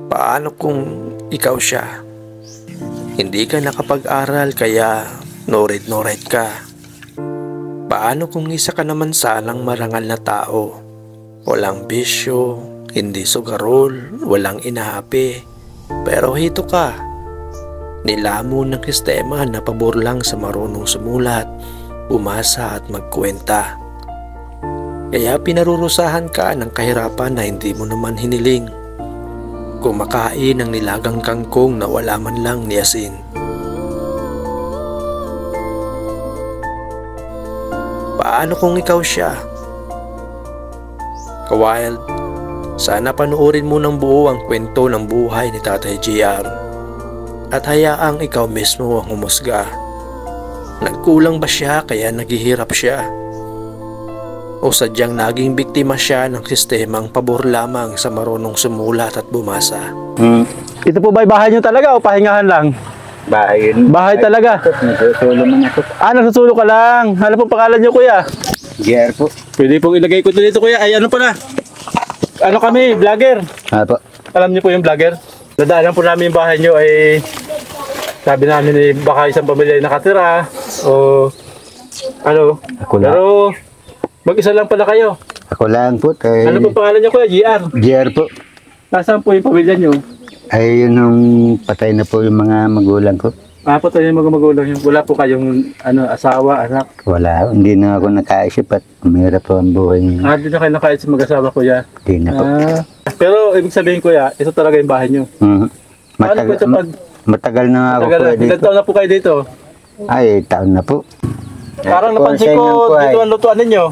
Paano kung ikaw siya? Hindi ka nakapag-aral kaya no read ka. Paano kung isa ka naman sanang marangal na tao? Walang bisyo, hindi sugarol, walang inaapi. Pero hito ka, nilamon ng sistema na pabor lang sa marunong sumulat, bumasa at magkwenta. Kaya pinarurusahan ka ng kahirapan na hindi mo naman hiniling. Kumakain ng nilagang kangkong na wala man lang ni asin. Paano kung ikaw siya? Ka-wild, sana panuorin mo ng buo ang kwento ng buhay ni Tatay JR at hayaang ikaw mismo ang humusga. Nagkulang ba siya kaya naghihirap siya? O sadyang naging biktima siya ng sistemang pabor lamang sa marunong sumulat at bumasa? Ito po ba'y bahay nyo talaga o pahingahan lang? Bahay yun. Bahay talaga? Nasusulo man ako. Nasusulo ka lang. Ano po pangalan nyo, kuya? JR po. Pwede pong ilagay ko dito, kuya. Ay, ano pala? Ano kami, vlogger? Po. Alam niyo po yung vlogger? Dadaanan po namin yung bahay nyo ay sabi namin eh, baka isang pamilya yung nakatira o ano. Ako lang. Pero mag-isa lang pala kayo. Ako lang po. Ano po pangalan nyo, kuya? JR? JR po. Nasaan po yung pamilya nyo? Ay, yun nung patay na po yung mga magulang ko. Patay yung mga magulang nyo. Wala po kayong asawa, anak? Wala. Hindi na ako nakaisip at umira po ang buhay niya. Hindi na kayo nakaisip mag-asawa, kuya? Hindi na po. Pero ibig sabihin, kuya, ito talaga yung bahay nyo. Matagal, Paano po ito pag... matagal na ako po dito. Ilan taon na po kayo dito? Ay, taon na po. Parang Ito po napansin sa ko inyong buhay. dito ang lutuan ninyo.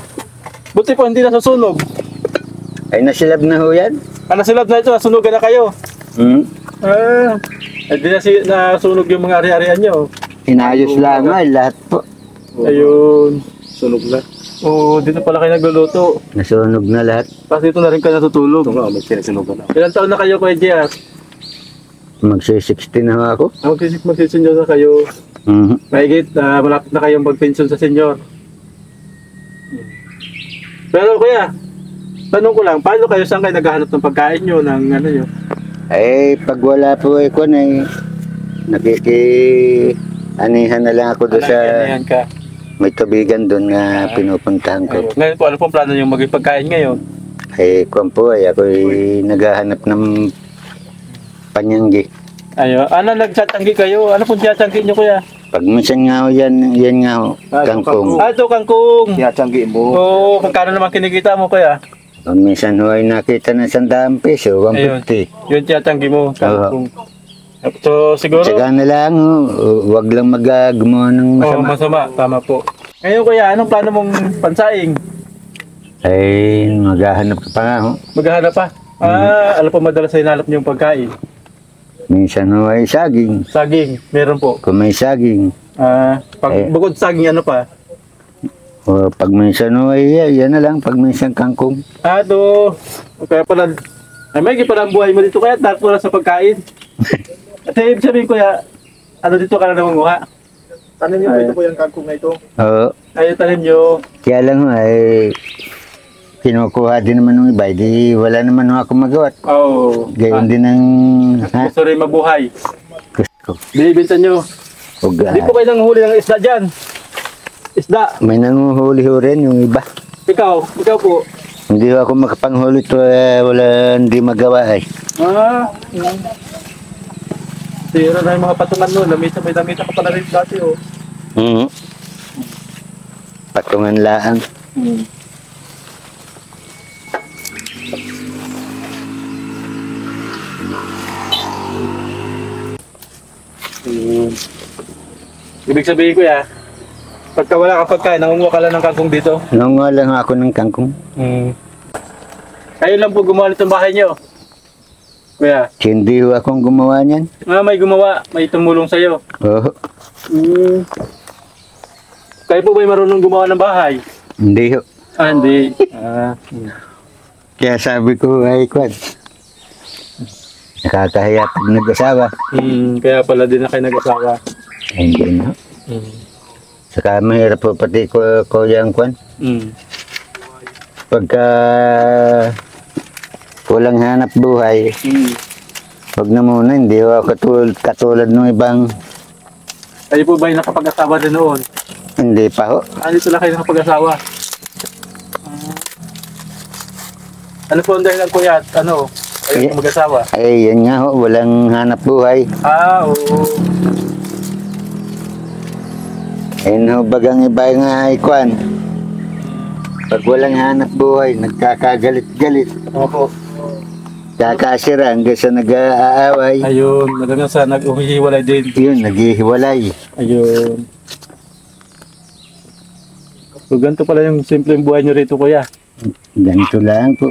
Buti po hindi nasusunog. Ay, nasilab na ho yan. Nasilab na ito, nasunugan na kayo. Hindi na nasunog yung mga ari-arian nyo. Inayos lang ay lahat po. Ayun. Sunog na. Oo, dito pala kayo nagluluto. Nasunog na lahat. Kasi dito na rin kayo natutulog. Oo, may sinasunogan na. Ilan taon na kayo, Kuya JR? Magsi-60 na ho ako. Magsisenyor na kayo. Mahigit, malapit na kayong mag-pension sa senyor. Pero kuya, tanong ko lang, paano kayo, saan kayo naghahanap ng pagkain nyo, ng ano nyo? Ay, pag wala po ako na nakiki-anihan na lang ako doon sa ka. may tubigan doon na pinupuntahan ko. Ngayon po, ano pong plano nyo maging pagkain ngayon? Ay, kung po ay ako naghahanap ng panyanggi. Ayun, nagtatanggi kayo? Ano pong tiyatanggi nyo kuya? Pag minsan nga ho yan nga ho, kangkong. Ito kangkong. Tiyatanggi mo. Oo, magkano naman kinikita mo kuya? Pag minsan ho ay nakita ng 100 peso, 150. Yun tiyatanggi mo, kangkong. So siguro... Tsaka na lang, wag lang gumawa ng masama. Oo, masama, tama po. Ngayon kuya, anong plano mong pansaing? Ay, maghahanap ka pa nga ho. Maghahanap pa? Ano po madalas sa hinalap niyong pagkain? Minsan ho ay saging. Saging, meron po. Kung may saging. Bukod saging, ano pa? O pag minsan ho ay yan na lang, pag minsan kangkong. Ito. Kaya pala, may pala ang buhay mo dito kaya dahil wala sa pagkain. At ibig sabihin kuya, ano dito ka na nangunguha? Tanim niyo po ito po yung kangkong na ito? Oo. Ay, tanim niyo. Kaya lang ho ay kinukuha din naman ng iba, di wala naman ho ako magawa. Oo. Gayon din ang Gusto rin mabuhay. gusto. Binibinta niyo. Hindi po kayo nanghuli ng isda dyan. Isda. May nanguhuli ho rin yung iba. Ikaw po. Hindi ho ako makapanghuli to, wala hindi magawa ay. Sira na yung mga patungan nun. May damita ka pala rin dati oh. Patungan laang. Ibig sabihin kuya, pagka wala kang pagkain, nangunguha ka lang ng kangkong dito? Nangunguha lang ako ng kangkong. Kayo lang po gumawa nitong bahay nyo? Kuya? Hindi ho akong gumawa niyan. May gumawa, may tumulong sa'yo. Oo. Kayo po ba'y marunong gumawa ng bahay? Hindi ho. Hindi. Kaya sabi ko ay kwan. Nakakahiya pag nag-asawa. Kaya pala din na kayo nag-asawa. Ay, hindi na. Saka mahirap po pati ko yung kwan. Pagka walang hanap buhay, Wag na muna, hindi ako katulad ng ibang, Kayo po ba yung nakapag-asawa din noon? hindi pa ho. Dito lang kayo nakapag-asawa. Ano po ang dahilan kuya at ano? Kayo Eh. mag-asawa? Ay, yan nga ho, walang hanap buhay. Oo. Ayun ho, bagang iba nga ikwan. Pag walang hanap buhay, nagkakagalit-galit. Opo. Kakasira hanggang sa nag-aaway. Ayun, hanggang sa nag-umihiwalay din. Yun, naghihiwalay. Ayun. So, ganito pala yung simpleng buhay nyo rito, kuya. Ganito lang po.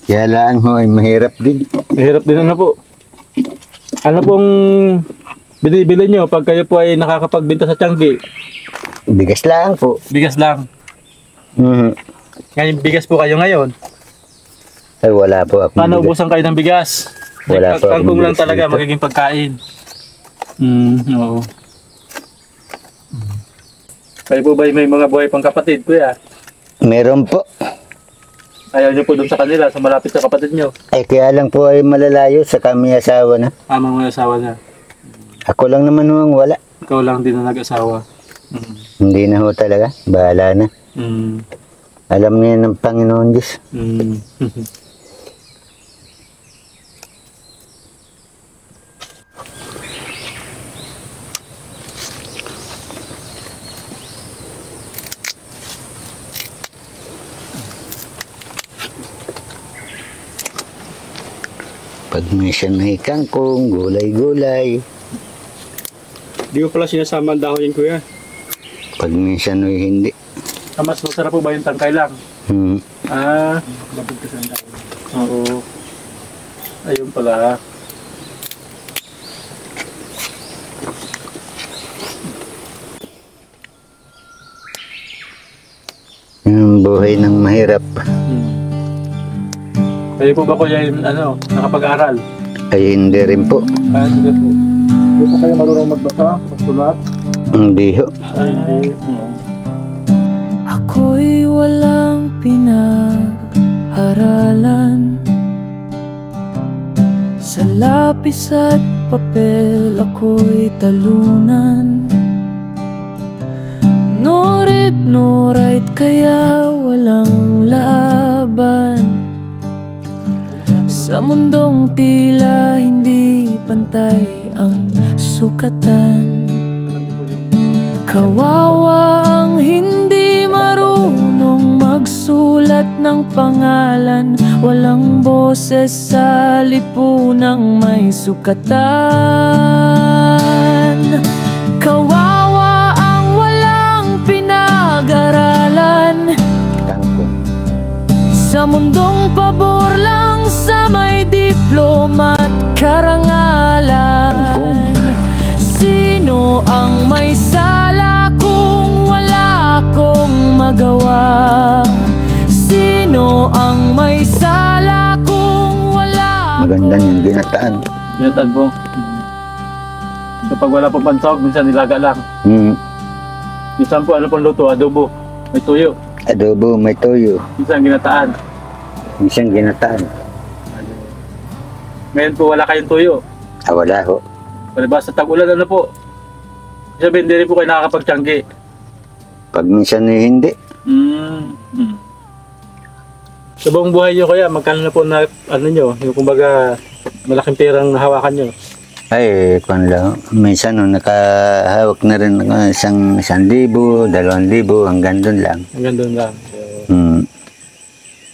Kaya lang ho, ay mahirap din. Mahirap din ano po. Ano pong binibili nyo pag kayo po ay nakakapagbenta sa Tiangge? Bigas lang po. Bigas lang. Mhm. Ngayon, bigas po kayo ngayon. Ay, wala po ako. Paano ubusan kayo ng bigas? Wala po akong Kangkong lang bigas talaga dito. magiging pagkain. Oo. Kayo po ba may mga buhay pang kapatid, kuya? Meron po. Ayaw nyo po dun sa kanila, sa malapit sa kapatid nyo. Ay, kaya lang po ay malalayo sa kami asawa na. Tama mga asawa na. Ako lang naman ho ang wala. Ikaw lang din na nag-asawa. Hindi na ho talaga. Bahala na. Alam niya ng Panginoon Diyos. Pag minsan may kangkong, gulay-gulay. Di ko pala sinasama ang dahon yan, kuya. Pag minsan ay hindi. Mas masarap po ba yung tangkay lang? Hmm. Labog kasi ang dahon. Oo. Ayun pala. Yung buhay ng mahirap Kayo po ba kuya yung nakapag-aral? ay hindi rin po. Hindi po. Hindi po kayo marunong magbasa, magsulat? Hindi ho. Hindi. Ako'y walang pinag-aralan. Sa lapis at papel ako'y talunan. No read, no write, kaya walang laban. Sa mundong tila hindi pantay ang sukatan. Kawawa ang hindi marunong magsulat ng pangalan. Walang boses sa lipunang may sukatan. Kawawa ang walang pinag-aralan. Kangkong. Sa mundong pabor lang sa may diploma at karangalan. Sino ang may sala kung wala akong magawa? Sino ang may sala kung wala Maganda yung ginataan. Ginatan po. Kapag wala pong pansahog, minsan nilaga lang. Hmm. Minsan po ano pong luto, adobo. May tuyo. Adobo, may toyo. Minsan ginataan. Minsan ginataan. Ngayon po wala kayong tuyo. Wala ho. Diba sa tag-ulan ano po? Sabi hindi rin po kayo nakakapagtiyanggi. Pag minsan ay hindi. Sa buong buhay nyo kaya, magkano na po na nyo, yung kumbaga malaking perang nahawakan nyo? Ay, kung lang. Minsan nakahawak na rin ako isang 1,000, 2,000, hanggang doon lang. Hanggang doon lang. Hmm.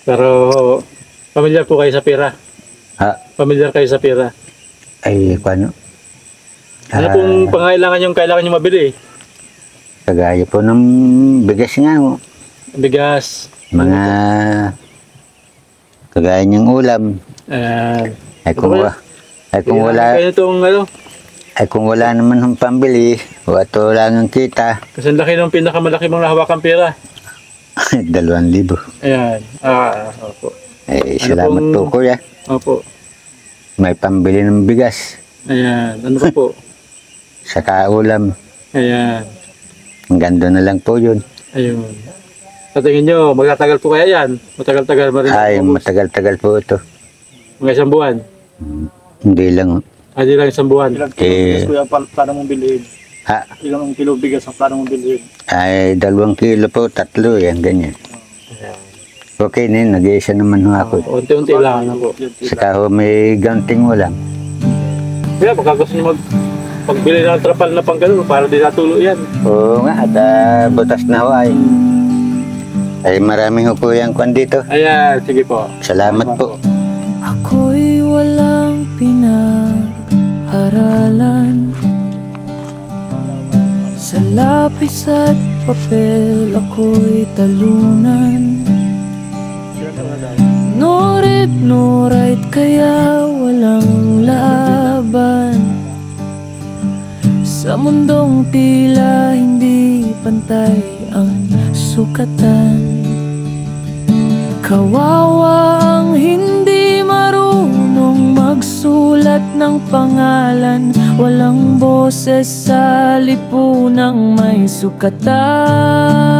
Pero pamilyar po kayo sa pera. Ha? Pamilyar kayo sa pera. Ay, paano? Ano pong pangailangan yung kailangan nyo mabili? Kagaya po ng bigas nga ho. Bigas. Mga kagaya niyang ulam. Ayan. Ay kung, Kaya itong ay kung wala naman ng pambili, wala lang ang kita. kasi ang laki ng pinakamalaki mong nahawakan pera. 2,000. Ayan. Opo. Ay, Ano salamat pong- po kuya. Opo. May pambili ng bigas. Ayan. Ano pa po? Saka ulam. Ayan. Hanggang doon na lang po yun. Ayun. Sa tingin nyo, magtatagal po kaya yan? Matagal-tagal ba rin? Ay, matagal-tagal po ito. Mga isang buwan? Hindi lang. Hindi lang isang buwan. Ilang kilo bigas kuya ang plano mong bilhin? Ha, Ilang kilo bigas ang plano mong bilhin? ay 2 kilo po, 3 yan, ganyan. Okay na yun, nag-iisa naman ho ako. Unti-unti lang po. Saka ho may ganting wala. Kaya baka gusto nyo pagbili ng trapal na pang ganun para di natulo yan. Oo nga, at butas na ho ay. Ay marami ho po yung kwan dito. Ayan, sige po. Salamat po. Ako'y walang pinag-aralan. Sa lapis at papel ako'y talunan. No read, no write, kaya walang laban. Sa mundong tila hindi pantay ang sukatan. Kawawa ang hindi marunong magsulat ng pangalan. Walang boses sa lipunang may sukatan.